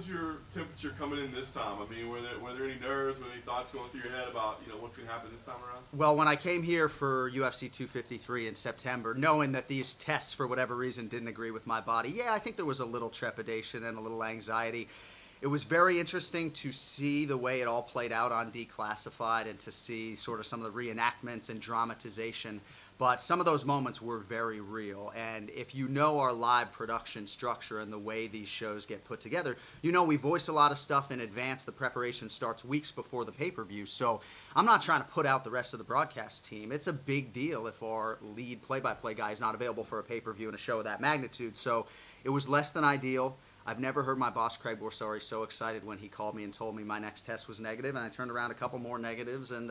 was your temperature coming in this time? I mean, were there any nerves, were there any thoughts going through your head about, what's going to happen this time around? Well, when I came here for UFC 253 in September, knowing that these tests, for whatever reason, didn't agree with my body, I think there was a little trepidation and a little anxiety. It was very interesting to see the way it all played out on Declassified and to see sort of some of the reenactments and dramatization. But some of those moments were very real. And if you know our live production structure and the way these shows get put together, we voice a lot of stuff in advance. The preparation starts weeks before the pay-per-view. So I'm not trying to put out the rest of the broadcast team. It's a big deal if our lead play-by-play guy is not available for a pay-per-view in a show of that magnitude. So it was less than ideal. I've never heard my boss, Craig Borsari, so excited when he called me and told me my next test was negative, and I turned around a couple more negatives, and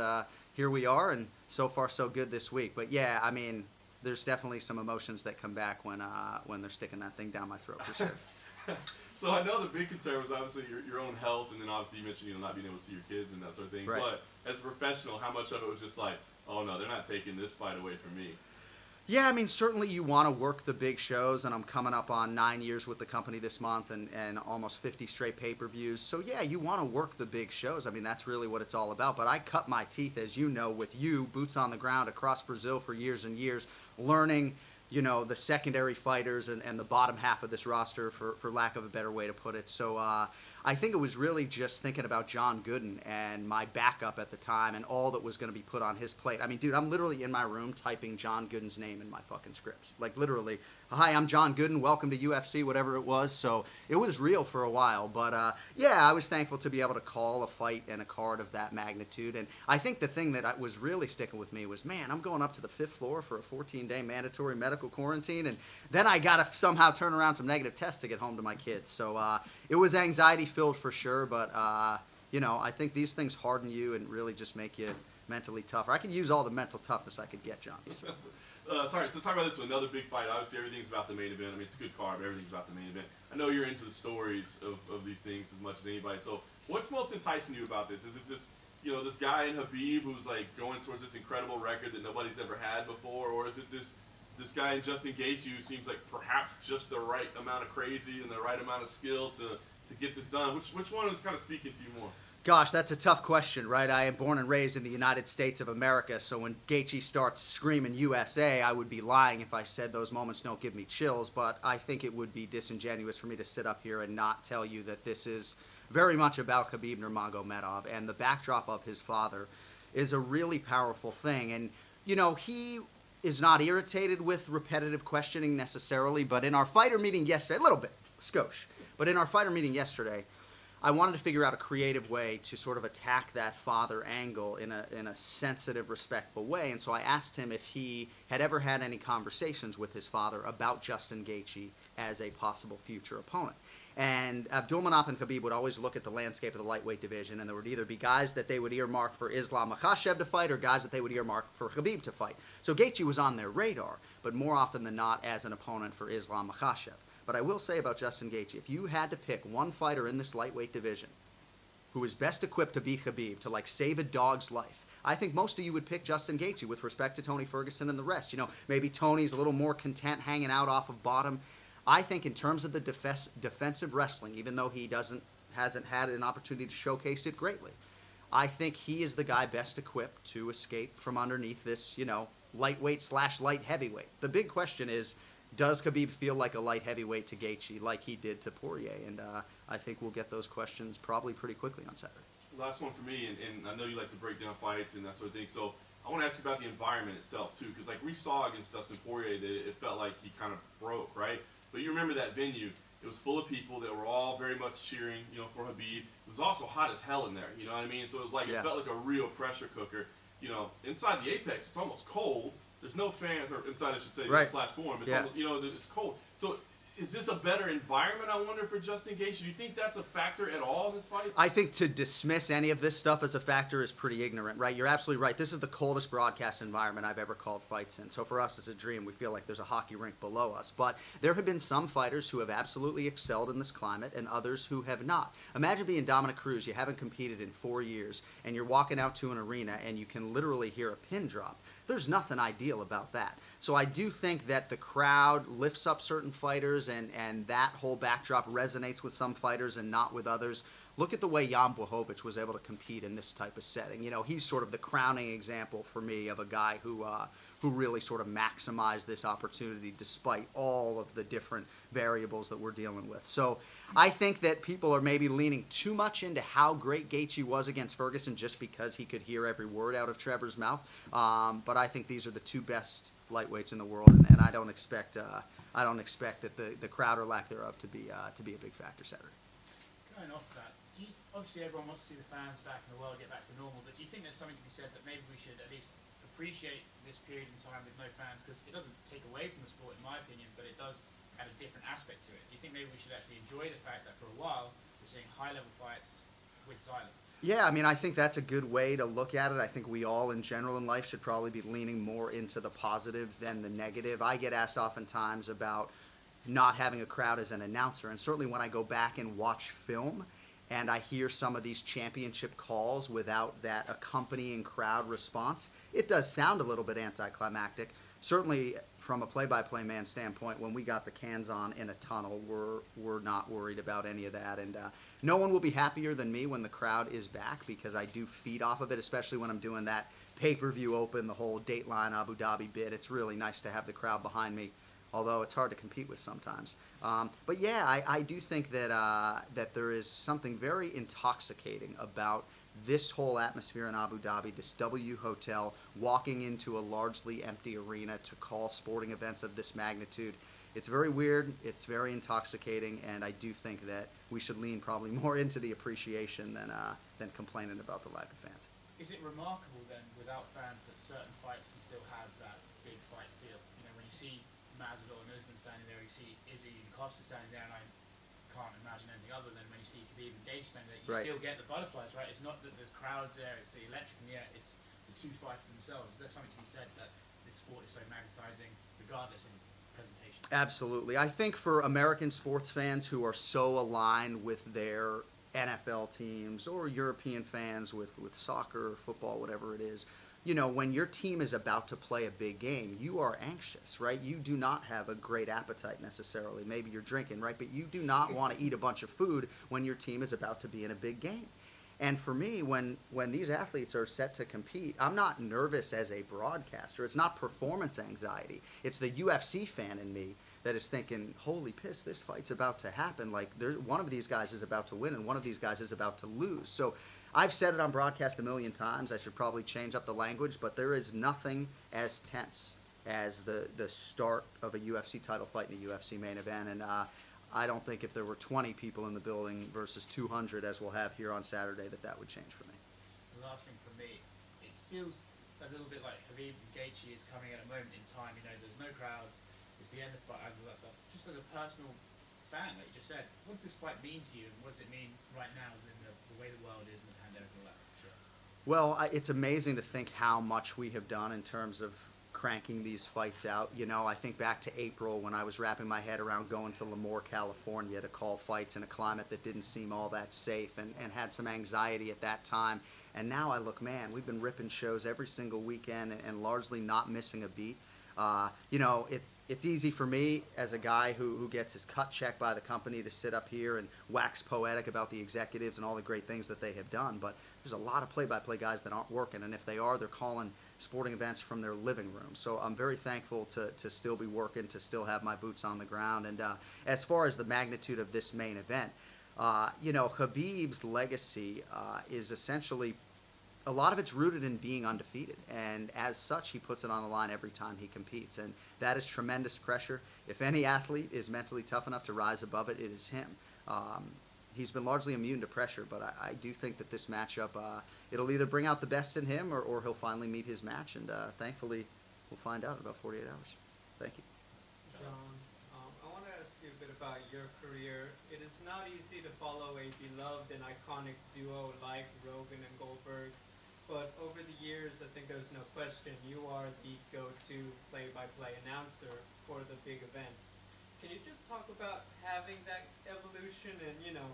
here we are, and so far so good this week. But yeah, I mean, there's definitely some emotions that come back when they're sticking that thing down my throat, for sure. So I know the big concern was obviously your own health, and then obviously you mentioned not being able to see your kids and that sort of thing. Right. But as a professional, how much of it was just like, oh no, they're not taking this fight away from me? Yeah, I mean, certainly you want to work the big shows, and I'm coming up on 9 years with the company this month and almost 50 straight pay-per-views. So, yeah, you want to work the big shows. I mean, that's really what it's all about. But I cut my teeth, as you know, with you, boots on the ground across Brazil for years and years, learning, the secondary fighters and the bottom half of this roster, for lack of a better way to put it. So, I think it was really just thinking about John Gooden and my backup at the time and all that was going to be put on his plate. I mean, dude, I'm literally in my room typing John Gooden's name in my fucking scripts. Like, literally, hi, I'm John Gooden, welcome to UFC, whatever it was. So it was real for a while. But, I was thankful to be able to call a fight and a card of that magnitude. And I think the thing that was really sticking with me was, man, I'm going up to the 5th floor for a 14-day mandatory medical quarantine. And then I got to somehow turn around some negative tests to get home to my kids. So it was anxiety-filled for sure, but I think these things harden you and really just make you mentally tougher. I could use all the mental toughness I could get, John. So. Sorry, so let's talk about this one. Another big fight. Obviously, everything's about the main event. I mean, it's a good card, but everything's about the main event. I know you're into the stories of these things as much as anybody. So what's most enticing you about this? Is it this, this guy in Khabib who's like going towards this incredible record that nobody's ever had before, or is it this guy in Justin Gaethje who seems like perhaps just the right amount of crazy and the right amount of skill to get this done? Which one is kind of speaking to you more? Gosh, that's a tough question, right? I am born and raised in the United States of America, so when Gaethje starts screaming USA, I would be lying if I said those moments don't give me chills, but I think it would be disingenuous for me to sit up here and not tell you that this is very much about Khabib Nurmagomedov, and the backdrop of his father is a really powerful thing. And, he is not irritated with repetitive questioning necessarily, but in our fighter meeting yesterday, a little bit, skosh, but in our fighter meeting yesterday, I wanted to figure out a creative way to sort of attack that father angle in a sensitive, respectful way. And so I asked him if he had ever had any conversations with his father about Justin Gaethje as a possible future opponent. And Abdulmanap and Khabib would always look at the landscape of the lightweight division, and there would either be guys that they would earmark for Islam Makhachev to fight or guys that they would earmark for Khabib to fight. So Gaethje was on their radar, but more often than not as an opponent for Islam Makhachev. But I will say about Justin Gaethje, if you had to pick one fighter in this lightweight division who is best equipped to beat Khabib, to like save a dog's life, I think most of you would pick Justin Gaethje with respect to Tony Ferguson and the rest. Maybe Tony's a little more content hanging out off of bottom. I think in terms of the defensive wrestling, even though he hasn't had an opportunity to showcase it greatly, I think he is the guy best equipped to escape from underneath this, lightweight / light heavyweight. The big question is, does Khabib feel like a light heavyweight to Gaethje like he did to Poirier? And I think we'll get those questions probably pretty quickly on Saturday. Last one for me, and I know you like to break down fights and that sort of thing, so I want to ask you about the environment itself, too, because like we saw against Dustin Poirier that it felt like he kind of broke, right? But you remember that venue, it was full of people that were all very much cheering, for Khabib. It was also hot as hell in there, you know what I mean? So it was like, It felt like a real pressure cooker. Inside the Apex, it's almost cold. There's no fans, or inside I should say, right. Flash Forum. It's almost, it's cold. So is this a better environment, I wonder, for Justin Gaethje? Do you think that's a factor at all in this fight? I think to dismiss any of this stuff as a factor is pretty ignorant, right? You're absolutely right. This is the coldest broadcast environment I've ever called fights in. So for us, it's a dream. We feel like there's a hockey rink below us. But there have been some fighters who have absolutely excelled in this climate and others who have not. Imagine being Dominic Cruz. You haven't competed in 4 years, and you're walking out to an arena, and you can literally hear a pin drop. There's nothing ideal about that. So I do think that the crowd lifts up certain fighters, and that whole backdrop resonates with some fighters and not with others. Look at the way Jan Blachowicz was able to compete in this type of setting. You know, he's sort of the crowning example for me of a guy who really sort of maximized this opportunity despite all of the different variables that we're dealing with. So I think that people are maybe leaning too much into how great Gaethje was against Ferguson just because he could hear every word out of Trevor's mouth. But I think these are the two best lightweights in the world, and I don't expect that the crowd or lack thereof to be a big factor Saturday. Going off that, obviously everyone wants to see the fans back in the world get back to normal, but do you think there's something to be said that maybe we should at least appreciate this period in time with no fans, because it doesn't take away from the sport in my opinion, but it does add a different aspect to it? Do you think maybe we should actually enjoy the fact that for a while we're seeing high-level fights with silence? Yeah, I mean, I think that's a good way to look at it. I think we all in general in life should probably be leaning more into the positive than the negative. I get asked oftentimes about not having a crowd as an announcer, and certainly when I go back and watch film and I hear some of these championship calls without that accompanying crowd response, it does sound a little bit anticlimactic. Certainly from a play-by-play man standpoint, when we got the cans on in a tunnel, we're not worried about any of that. And no one will be happier than me when the crowd is back, because I do feed off of it, especially when I'm doing that pay-per-view open, the whole Dateline Abu Dhabi bit. It's really nice to have the crowd behind me, although it's hard to compete with sometimes. But yeah, I do think that there is something very intoxicating about this whole atmosphere in Abu Dhabi, this W Hotel, walking into a largely empty arena to call sporting events of this magnitude. It's very weird, it's very intoxicating, and I do think that we should lean probably more into the appreciation than complaining about the lack of fans. Is it remarkable then, without fans, that certain fights can still have that big fight feel? You know, when you see Masvidal and Usman standing there, you see Izzy and Costa standing there, and I can't imagine anything other than when you see Khabib and Gaethje standing there, you Right. still get the butterflies, right? It's not that there's crowds there, it's the electric in the air, it's the two fighters themselves. Is there something to be said that this sport is so magnetizing, regardless of presentation? Absolutely. I think for American sports fans who are so aligned with their NFL teams, or European fans with soccer, football, whatever it is, you know, when your team is about to play a big game, you are anxious, right? You do not have a great appetite necessarily. Maybe you're drinking, right? But you do not want to eat a bunch of food when your team is about to be in a big game. And for me, when these athletes are set to compete, I'm not nervous as a broadcaster. It's not performance anxiety. It's the UFC fan in me that is thinking, holy piss, this fight's about to happen. Like, one of these guys is about to win and one of these guys is about to lose. So I've said it on broadcast a million times. I should probably change up the language, but there is nothing as tense as the start of a UFC title fight in a UFC main event. And I don't think if there were 20 people in the building versus 200, as we'll have here on Saturday, that would change for me. The last thing for me, it feels a little bit like Khabib and Gaethje is coming at a moment in time. You know, there's no crowds, it's the end of the fight, all that stuff. Just as a personal fan, like you just said, what does this fight mean to you, and what does it mean right now in the way the world is and the pandemic and all that? Sure. Well, it's amazing to think how much we have done in terms of cranking these fights out. You know, I think back to April when I was wrapping my head around going to Lemoore, California to call fights in a climate that didn't seem all that safe, and had some anxiety at that time. And now I look, man, we've been ripping shows every single weekend and largely not missing a beat. You know, it's easy for me as a guy who gets his cut check by the company to sit up here and wax poetic about the executives and all the great things that they have done. But there's a lot of play-by-play guys that aren't working, and if they are, they're calling sporting events from their living room. So I'm very thankful to still be working, to still have my boots on the ground. And as far as the magnitude of this main event, you know, Khabib's legacy is essentially, a lot of it's rooted in being undefeated, and as such, he puts it on the line every time he competes, and that is tremendous pressure. If any athlete is mentally tough enough to rise above it, it is him. He's been largely immune to pressure, but I do think that this matchup, it'll either bring out the best in him or he'll finally meet his match, and thankfully, we'll find out in about 48 hours. Thank you. Jon, I want to ask you a bit about your career. It is not easy to follow a beloved and iconic duo like Rogan and Goldberg, but over the years, I think there's no question you are the go-to play-by-play announcer for the big events. Can you just talk about having that evolution and, you know,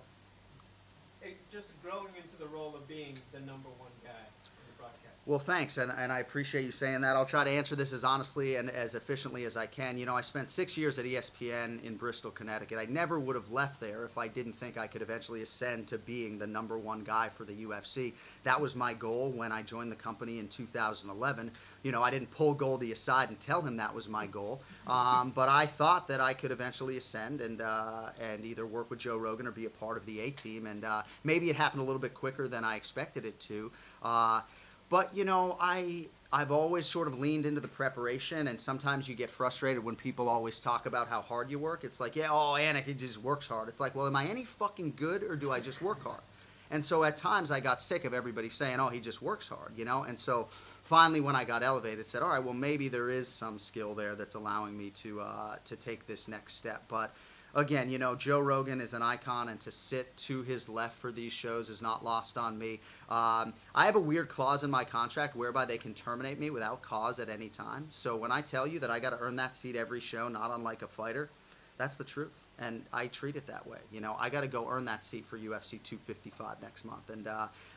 just growing into the role of being the number one guy in the broadcast. Well, thanks, and I appreciate you saying that. I'll try to answer this as honestly and as efficiently as I can. You know, I spent 6 years at ESPN in Bristol, Connecticut. I never would have left there if I didn't think I could eventually ascend to being the #1 guy for the UFC. That was my goal when I joined the company in 2011. You know, I didn't pull Goldie aside and tell him that was my goal, but I thought that I could eventually ascend and either work with Joe Rogan or be a part of the A-team, and maybe it happened a little bit quicker than I expected it to. But, you know, I've always sort of leaned into the preparation, and sometimes you get frustrated when people always talk about how hard you work. It's like, yeah, oh, Anik, he just works hard. It's like, well, am I any fucking good, or do I just work hard? And so at times I got sick of everybody saying, oh, he just works hard, you know? And so finally when I got elevated, said, all right, well, maybe there is some skill there that's allowing me to take this next step. But again, you know, Joe Rogan is an icon, and to sit to his left for these shows is not lost on me. I have a weird clause in my contract whereby they can terminate me without cause at any time. So when I tell you that I got to earn that seat every show, not unlike a fighter, that's the truth. And I treat it that way. You know, I got to go earn that seat for UFC 255 next month. And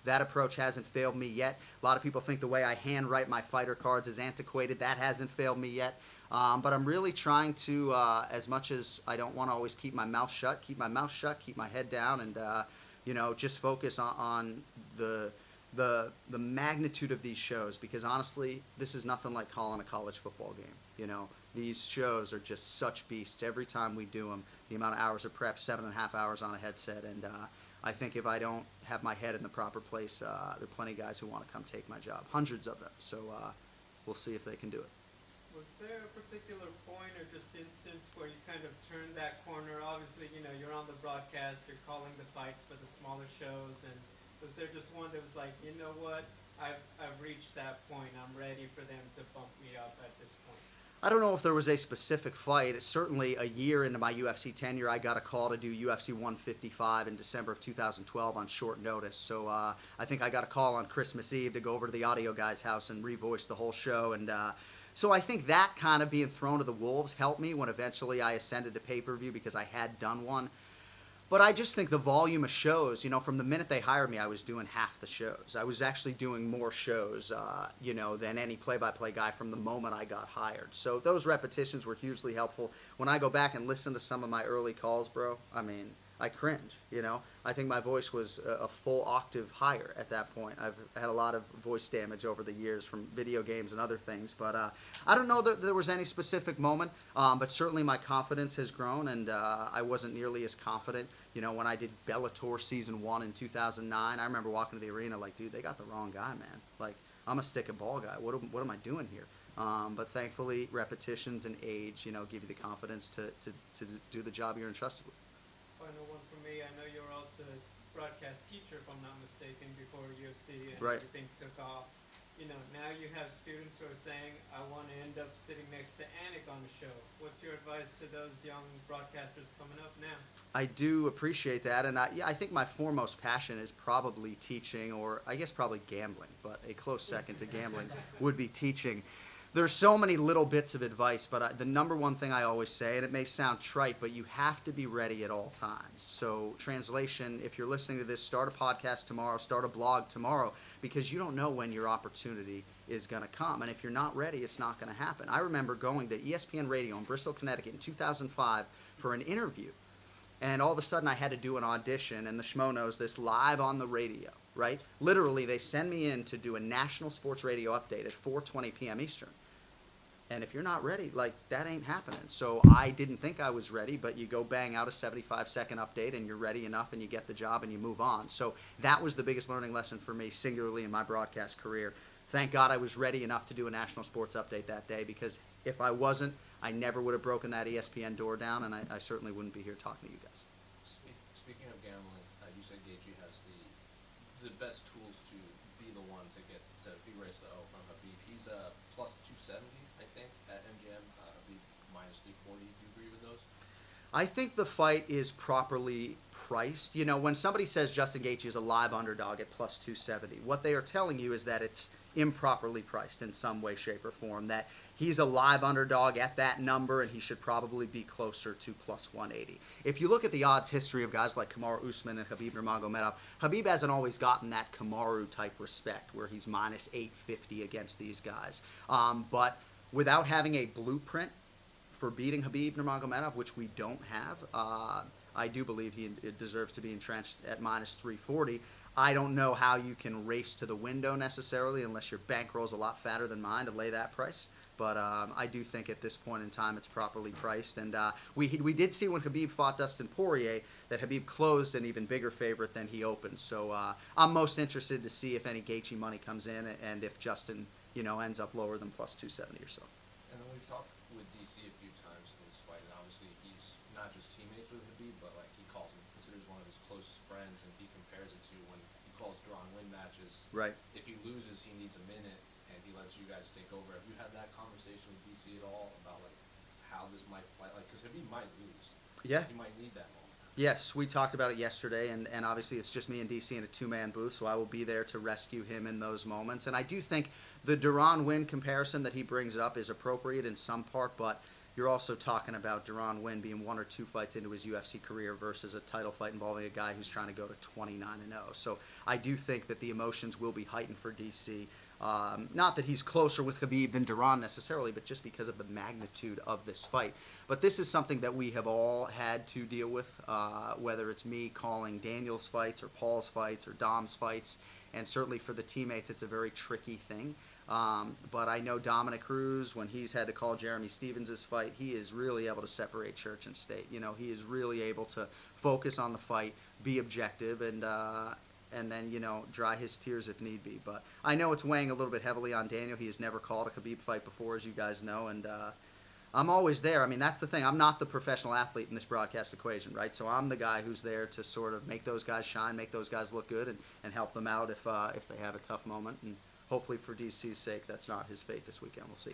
that approach hasn't failed me yet. A lot of people think the way I handwrite my fighter cards is antiquated. That hasn't failed me yet. But I'm really trying to, as much as I don't want to always keep my mouth shut, keep my head down, and, you know, just focus on the magnitude of these shows, because honestly, this is nothing like calling a college football game. You know, these shows are just such beasts. Every time we do them, the amount of hours of prep, 7.5 hours on a headset, and I think if I don't have my head in the proper place, there are plenty of guys who want to come take my job, hundreds of them. So we'll see if they can do it. Was there a particular point or just instance where you kind of turned that corner? Obviously, you know, you're on the broadcast, you're calling the fights for the smaller shows, and was there just one that was like, you know what, I've reached that point, I'm ready for them to bump me up at this point? I don't know if there was a specific fight. Certainly a year into my UFC tenure, I got a call to do UFC 155 in December of 2012 on short notice. So I think I got a call on Christmas Eve to go over to the audio guy's house and revoice the whole show. And so I think that kind of being thrown to the wolves helped me when eventually I ascended to pay-per-view, because I had done one. But I just think the volume of shows, you know, from the minute they hired me, I was doing half the shows. I was actually doing more shows, you know, than any play-by-play guy from the moment I got hired. So those repetitions were hugely helpful. When I go back and listen to some of my early calls, bro, I mean, I cringe, you know. I think my voice was a full octave higher at that point. I've had a lot of voice damage over the years from video games and other things. But I don't know that there was any specific moment, but certainly my confidence has grown, and I wasn't nearly as confident, you know, when I did Bellator Season 1 in 2009. I remember walking to the arena like, dude, they got the wrong guy, man. Like, I'm a stick and ball guy. What am I doing here? But thankfully, repetitions and age, you know, give you the confidence to do the job you're entrusted with. Final one for me. I know you were also a broadcast teacher, if I'm not mistaken, before UFC and Right. everything took off. You know, now you have students who are saying, I want to end up sitting next to Anik on the show. What's your advice to those young broadcasters coming up now? I do appreciate that, and I think my foremost passion is probably teaching, or I guess probably gambling, but a close second to gambling would be teaching. There's so many little bits of advice, but the number one thing I always say, and it may sound trite, but you have to be ready at all times. So translation, if you're listening to this, start a podcast tomorrow, start a blog tomorrow, because you don't know when your opportunity is going to come. And if you're not ready, it's not going to happen. I remember going to ESPN Radio in Bristol, Connecticut in 2005 for an interview. And all of a sudden I had to do an audition, and the schmo knows this, live on the radio, right? Literally, they send me in to do a national sports radio update at 4:20 p.m. Eastern. And if you're not ready, like, that ain't happening. So I didn't think I was ready, but you go bang out a 75-second update, and you're ready enough, and you get the job, and you move on. So that was the biggest learning lesson for me, singularly in my broadcast career. Thank God I was ready enough to do a national sports update that day, because if I wasn't, I never would have broken that ESPN door down, and I certainly wouldn't be here talking to you guys. Speaking of gambling, you said Gaethje has the best tools to be the one to erase the O from Khabib. He's plus 270, I think, at MGM. Khabib minus 340. Do you agree with those? I think the fight is properly priced. You know, when somebody says Justin Gaethje is a live underdog at plus 270, what they are telling you is that it's improperly priced in some way, shape, or form, that He's a live underdog at that number, and he should probably be closer to plus 180. If you look at the odds history of guys like Kamaru Usman and Khabib Nurmagomedov, Khabib hasn't always gotten that Kamaru-type respect where he's minus 850 against these guys. But without having a blueprint for beating Khabib Nurmagomedov, which we don't have, I do believe he deserves to be entrenched at minus 340. I don't know how you can race to the window necessarily unless your bankroll's a lot fatter than mine to lay that price. But I do think at this point in time it's properly priced. And we did see when Khabib fought Dustin Poirier that Khabib closed an even bigger favorite than he opened. So I'm most interested to see if any Gaethje money comes in and if Justin, ends up lower than plus 270 or so. And then we've talked with DC a few times in this fight, and obviously he's not just teammates with Khabib, but like he considers one of his closest friends, and he compares it to when he calls draw and win matches. Right. If he loses, he needs a minute, and he lets you guys take over. Have you had that conversation with DC at all about like how this might play? Like, because Khabib might lose. Yeah. He might need that moment. Yes, we talked about it yesterday, and obviously it's just me and DC in a two-man booth, so I will be there to rescue him in those moments. And I do think the Duran win comparison that he brings up is appropriate in some part, but you're also talking about Duran win being 1 or 2 fights into his UFC career versus a title fight involving a guy who's trying to go to 29-0. So I do think that the emotions will be heightened for DC. Not that he's closer with Khabib than Duran necessarily, but just because of the magnitude of this fight. But this is something that we have all had to deal with, whether it's me calling Daniel's fights or Paul's fights or Dom's fights, and certainly for the teammates it's a very tricky thing. But I know Dominic Cruz, when he's had to call Jeremy Stevens' fight, he is really able to separate church and state. He is really able to focus on the fight, be objective, and then, dry his tears if need be. But I know it's weighing a little bit heavily on Daniel. He has never called a Khabib fight before, as you guys know, and I'm always there. I mean, that's the thing. I'm not the professional athlete in this broadcast equation, right? So I'm the guy who's there to sort of make those guys shine, make those guys look good, and help them out if they have a tough moment. And hopefully for DC's sake, that's not his fate this weekend. We'll see.